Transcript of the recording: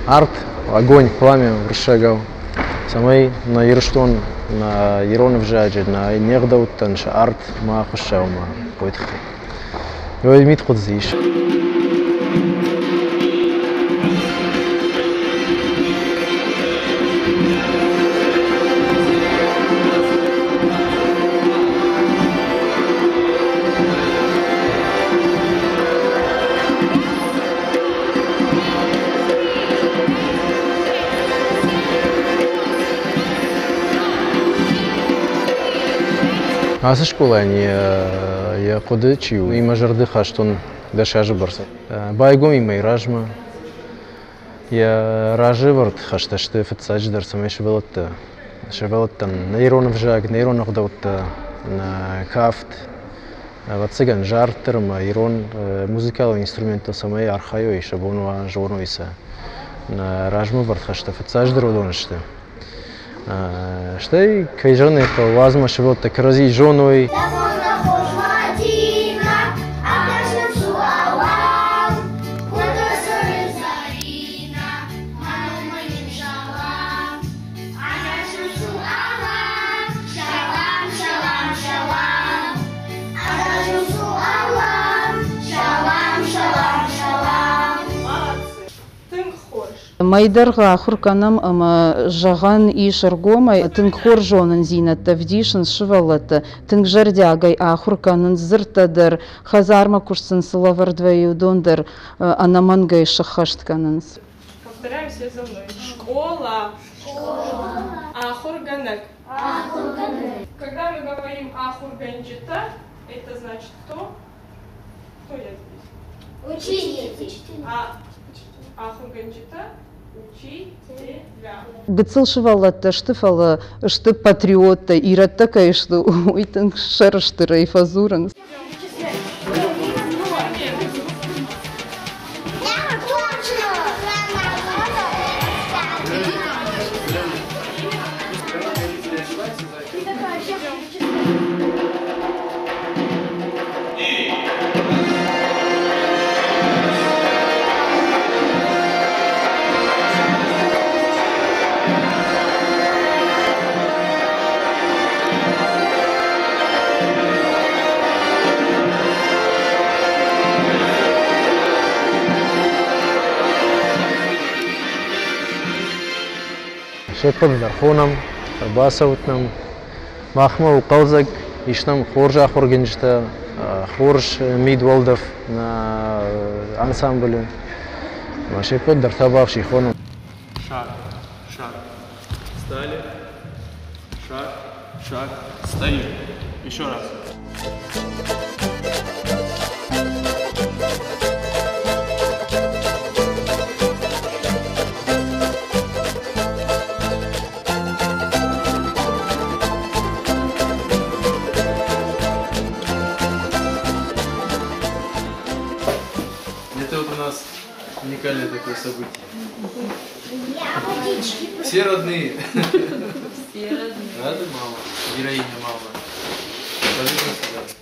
арт, огонь, пламя вршагал. Самый на Ирштон, на Иронов жаджи, на Нердаутан, арт, ма хушал, ма поэтх. Его имит ходзиш. Асы школа я кодычу, и мажарды хаштон дашажы барса. Байгом имей ражма. Я ражы вард хашташты фитсач дарсам шевелотта. Шевелоттан нейронов жаг, нейронов даутта на кафт. Ватсиган жартырма ирон музыкальный инструмент самой архаё и шабонова жорнуиса. На ражма вард хашта фитсач дародонышты. Что кайжаны по возможности вот так рази женой. Майдарга хурканам ама жаган и шаргомай тынгхор жонын зинатта вдишын шывалата тынгжардягай хурканын зыртадар хазарма курсын сылавардваю дондар анамангай шахаштканынс. Повторяем все за мной. Школа. Ахурганек. Когда мы говорим ахурганджита, это значит кто? Кто я здесь? Учитель. Ахурганджита. Учителя. Гцыл шывалата штыфала штып патриота ирата кайшты уйтын шарыштыра и фазурын. Шепот дархонам, басаутнам, махма уқалзак, ишнам хоржа хоргенжта, хорж мидволдов на ансамбле. Шепот дартабав шихоном. Шаг, шаг. Встали. Шаг, шаг. Стоим. Еще раз. Это вот у нас уникальное такое событие. Все родные. Все родные. Рада мама, героиня мама. Скажи,